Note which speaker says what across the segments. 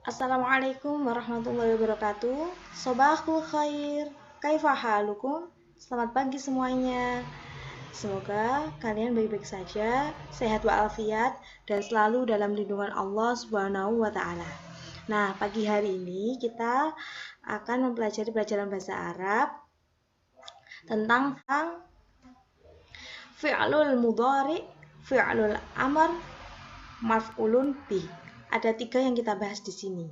Speaker 1: Assalamualaikum warahmatullahi wabarakatuh. Sobahul khair. Kaifa halukum? Selamat pagi semuanya. Semoga kalian baik-baik saja, sehat walafiat, dan selalu dalam lindungan Allah Subhanahu wa taala. Nah, pagi hari ini kita akan mempelajari pelajaran bahasa Arab tentang fi'lul mudhari, fi'lul amr, maf'ulun bih. Ada 3 yang kita bahas di sini.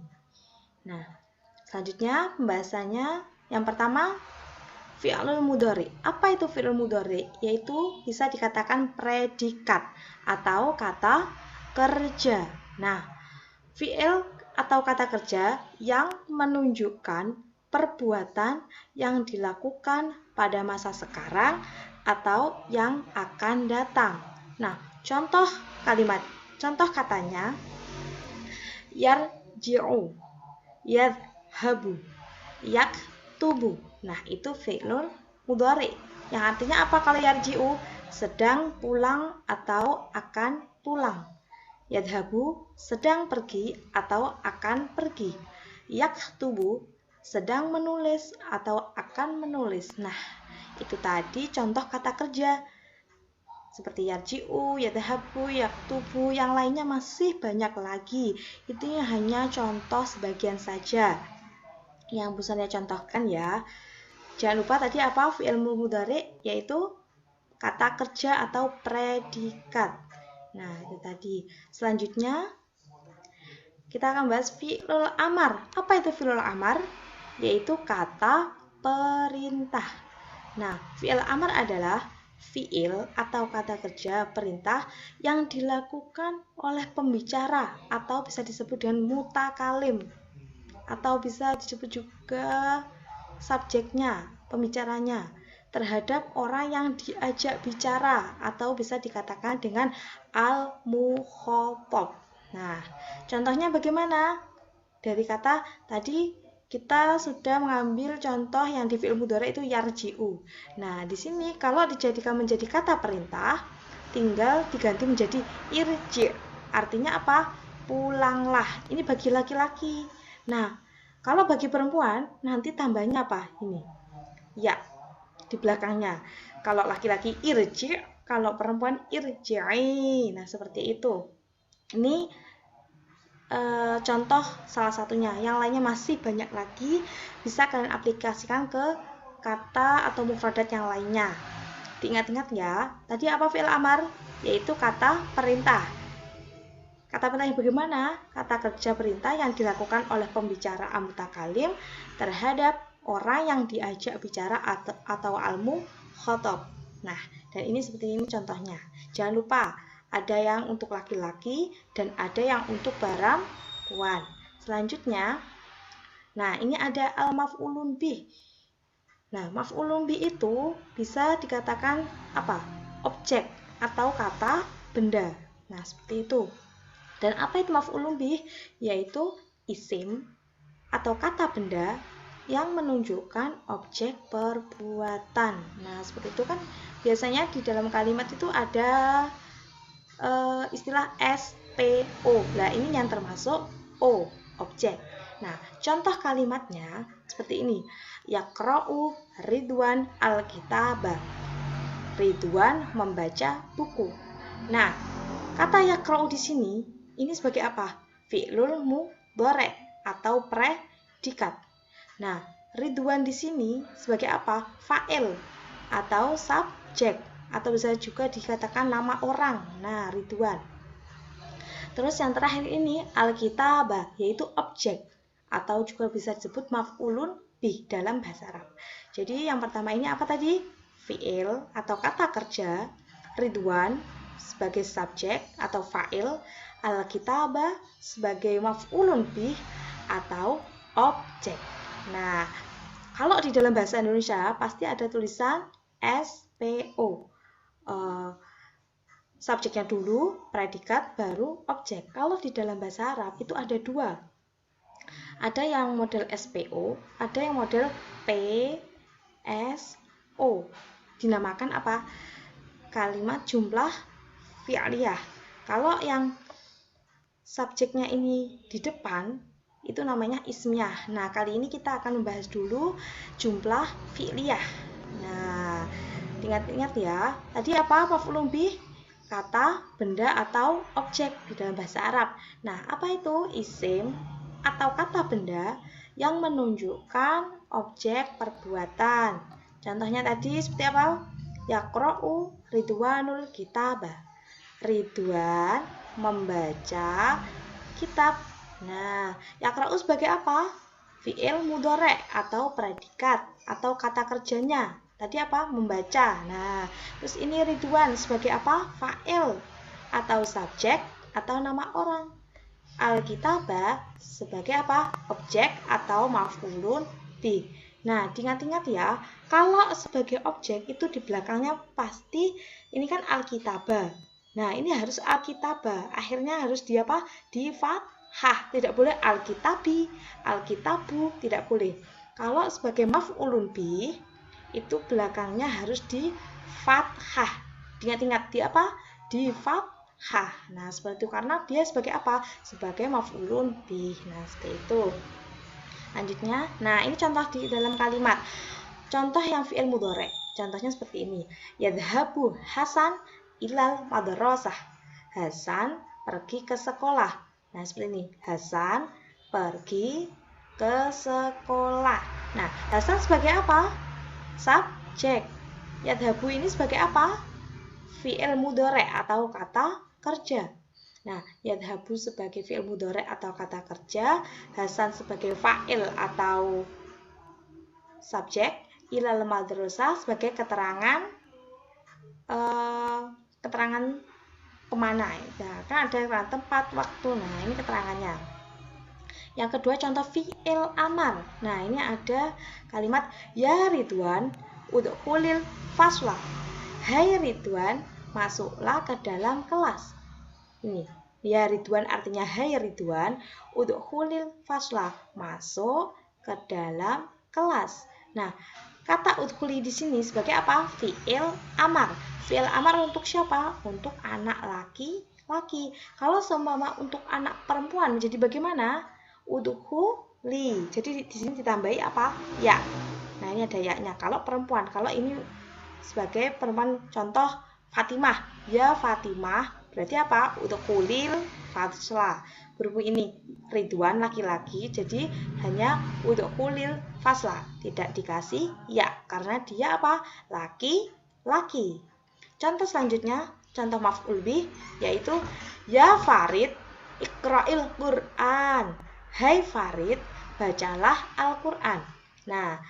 Speaker 1: Nah, selanjutnya pembahasannya yang pertama fi'lul mudhari. Apa itu fi'lul mudhari? Yaitu bisa dikatakan predikat atau kata kerja. Nah, fi'il atau kata kerja yang menunjukkan perbuatan yang dilakukan pada masa sekarang atau yang akan datang. Nah, contoh kalimat, contoh katanya yarji'u, yadhabu, yaktubu. Nah, itu fi'lul mudhari. Yang artinya apa kalau yarji'u? Sedang pulang atau akan pulang. Yadhabu, sedang pergi atau akan pergi. Yaktubu, sedang menulis atau akan menulis. Nah, itu tadi contoh kata kerja. Seperti yarji'u, yadhabu, yaktubu, yang lainnya masih banyak lagi. Itu hanya contoh sebagian saja yang busanya contohkan ya. Jangan lupa tadi apa fi'il mudhari, yaitu kata kerja atau predikat. Nah, itu tadi. Selanjutnya kita akan bahas fi'lul amar. Apa itu fi'lul amar? Yaitu kata perintah. Nah, fi'il amar adalah fi'il atau kata kerja perintah yang dilakukan oleh pembicara atau bisa disebut dengan mutakalim atau bisa disebut juga subjeknya, pembicaranya terhadap orang yang diajak bicara atau bisa dikatakan dengan al-mukhathab. Nah, contohnya bagaimana? Dari kata tadi kita sudah mengambil contoh yang di fi'il mudhari itu yarji'u. Nah, di sini kalau dijadikan menjadi kata perintah, tinggal diganti menjadi irji'. Artinya apa? Pulanglah. Ini bagi laki-laki. Nah, kalau bagi perempuan nanti tambahnya apa? Ini. Ya, di belakangnya. Kalau laki-laki irji', kalau perempuan irji'i. Nah, seperti itu. Ini contoh salah satunya. Yang lainnya masih banyak lagi, bisa kalian aplikasikan ke kata atau mufradat yang lainnya. Diingat-ingat ya, tadi apa fi'il amar? Yaitu kata perintah. Kata perintah yang bagaimana? Kata kerja perintah yang dilakukan oleh pembicara mutakalim terhadap orang yang diajak bicara atau al-mukhathab. Nah, dan ini seperti ini contohnya. Jangan lupa, ada yang untuk laki-laki dan ada yang untuk perempuan. Selanjutnya, nah ini ada al-maf'ulun bih. Nah, maf'ulun bih itu bisa dikatakan apa? Objek atau kata benda. Nah, seperti itu. Dan apa itu maf'ulun bih? Yaitu isim atau kata benda yang menunjukkan objek perbuatan. Nah, seperti itu kan biasanya di dalam kalimat itu ada istilah SPO. Nah, ini yang termasuk O, objek. Nah, contoh kalimatnya seperti ini. Yaqra'u Ridwan al-kitaba. Ridwan membaca buku. Nah, kata yaqra'u di sini ini sebagai apa? Fi'lul mudhari atau predikat. Nah, Ridwan di sini sebagai apa? Fa'il atau subjek atau bisa juga dikatakan nama orang. Nah, Ridwan. Terus yang terakhir ini al-kitabah, yaitu objek atau juga bisa disebut maf'ulun bih dalam bahasa Arab. Jadi yang pertama ini apa tadi? Fi'il atau kata kerja, Ridwan sebagai subjek atau fa'il, al-kitabah sebagai maf'ulun bih atau objek. Nah, kalau di dalam bahasa Indonesia pasti ada tulisan SPO. Subjeknya dulu, predikat, baru objek. Kalau di dalam bahasa Arab itu ada dua. Ada yang model SPO, ada yang model PSO. Dinamakan apa? Kalimat jumlah fi'liyah. Kalau yang subjeknya ini di depan, itu itu namanya ismiyah. Nah, kali ini kita akan membahas dulu jumlah fi'liyah. Nah, ingat-ingat ya, tadi apa maf'ulun bih? Kata, benda, atau objek di dalam bahasa Arab. Nah, apa itu isim atau kata benda yang menunjukkan objek perbuatan? Contohnya tadi seperti apa? Yaqra'u Ridwanul kitabah. Ridwan membaca kitab. Nah, yaqra'u sebagai apa? Fi'il mudhari' atau predikat atau kata kerjanya. Tadi apa? Membaca. Nah, terus ini Ridwan sebagai apa? Fa'il atau subjek atau nama orang. Al-kitabah sebagai apa? Objek atau maf'ulun bih. Nah, diingat-ingat ya, kalau sebagai objek itu di belakangnya pasti ini kan al-kitabah. Nah, ini harus al-kitabah. Akhirnya harus di apa? Di fathah. Tidak boleh al-kitabi, al-kitabu, tidak boleh. Kalau sebagai maf'ulun bih itu belakangnya harus di fathah. Ingat-ingat di apa? Di fathah. Nah, seperti itu karena dia sebagai apa? Sebagai maf'ulun bih. Nah, seperti itu. Lanjutnya, nah ini contoh di dalam kalimat. Contoh yang fi'il mudhari'. Contohnya seperti ini. Yadhabu Hasan ilal madrasah. Hasan pergi ke sekolah. Nah, seperti ini. Hasan pergi ke sekolah. Nah, Hasan sebagai apa? Subjek. Yadhabu ini sebagai apa? Fi'il mudhari' atau kata kerja. Nah, yadhabu sebagai fi'il mudhari' atau kata kerja, Hasan sebagai fa'il atau subjek, ilal madrasah sebagai keterangan kemana. Nah, kan ada tempat, waktu. Nah, ini keterangannya. Yang kedua contoh fi'il amar. Nah, ini ada kalimat ya Ridwan udkhulil fasla. Hai Ridwan, masuklah ke dalam kelas. Ini ya Ridwan artinya hai Ridwan, udkhulil fasla, masuk ke dalam kelas. Nah, kata udkhuli di sini sebagai apa? Fi'il amar. Fi'il amar untuk siapa? Untuk anak laki-laki. Kalau seumpama untuk anak perempuan menjadi bagaimana? Udkhuli. Jadi di sini ditambahi apa? Ya. Nah, ini ada ya-nya. Kalau perempuan, kalau ini sebagai perempuan, contoh Fatimah. Ya Fatimah, berarti apa? Udkhulil fasla. Berhubung ini Ridwan laki-laki, jadi hanya udkhulil fasla. Tidak dikasih ya, karena dia apa? Laki-laki. Contoh selanjutnya, contoh maf'ul bih, yaitu ya Farid iqra'il Qur'an. Hai Farid, bacalah Al-Qur'an. Nah,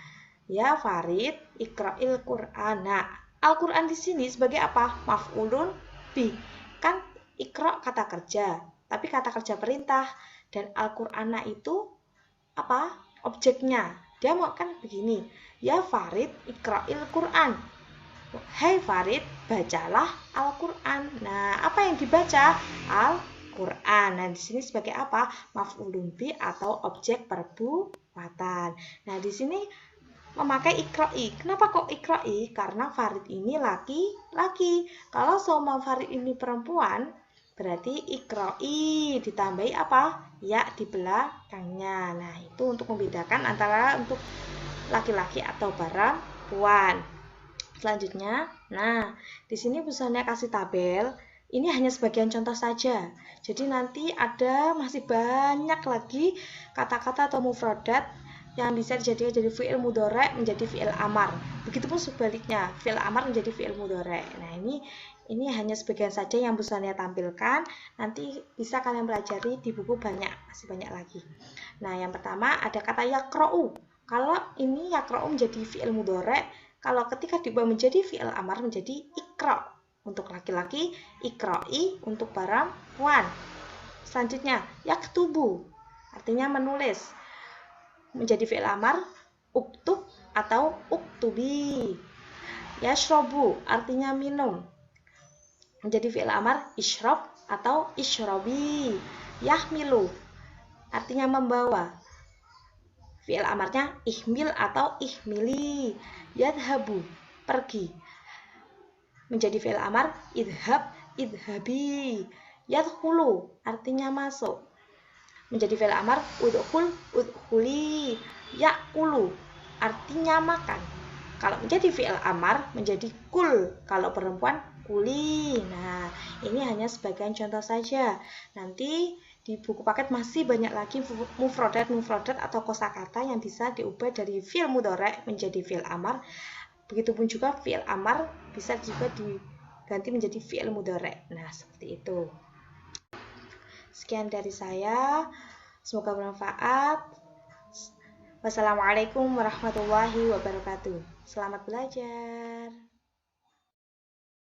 Speaker 1: ya Farid iqra'il Qur'an. Nah, Al-Qur'an di sini sebagai apa? Maf'ulun bih. Kan iqra' kata kerja, tapi kata kerja perintah, dan Al-Qur'ana itu apa? Objeknya. Dia mau kan begini. Ya Farid iqra'il Qur'an. Hai Farid, bacalah Al-Qur'an. Nah, apa yang dibaca? Al-Qur'an. Nah, di sini sebagai apa? Maf'ulun bih atau objek perbuatan. Nah, di sini memakai ikra'i. Kenapa kok ikra'i? Karena Farid ini laki-laki. Kalau seumpama Farid ini perempuan, berarti ikra'i ditambahi apa? Ya di belakangnya. Nah, itu untuk membedakan antara untuk laki-laki atau perempuan. Selanjutnya, nah, di sini misalnya kasih tabel. Ini hanya sebagian contoh saja. Jadi nanti ada masih banyak lagi kata-kata atau mufradat yang bisa dijadikan jadi fi'il mudhari' menjadi fi'il amar. Begitupun sebaliknya, fi'il amar menjadi fi'il mudhari'. Nah, ini hanya sebagian saja yang Busania tampilkan. Nanti bisa kalian pelajari di buku banyak, masih banyak lagi. Nah, yang pertama ada kata yaqra'u. Kalau ini yaqra'u menjadi fi'il mudhari', kalau ketika diubah menjadi fi'il amar menjadi iqra'. Untuk laki-laki, iqra'i untuk perempuan. Selanjutnya, yaktubu artinya menulis. Menjadi fi'il amar, uktub atau uktubi. Yashrobu artinya minum. Menjadi fi'il amar, ishrob atau ishrobi. Yahmilu artinya membawa. Fi'il amarnya ihmil atau ihmili. Yadhabu pergi. Menjadi fi'il amar, idhab idhabi. Yadkhulu artinya masuk. menjadi fi'il amar, udkhul, udkhuli, yakulu, artinya makan. Kalau menjadi fi'il amar menjadi kul, kalau perempuan kuli. Nah, ini hanya sebagian contoh saja. Nanti di buku paket masih banyak lagi mufrodat atau kosakata yang bisa diubah dari fi'il mudhari' menjadi fi'il amar. Begitupun juga fi'il amar bisa juga diganti menjadi fi'il mudhari'. Nah, seperti itu. Sekian dari saya. Semoga bermanfaat. Wassalamualaikum warahmatullahi wabarakatuh. Selamat belajar.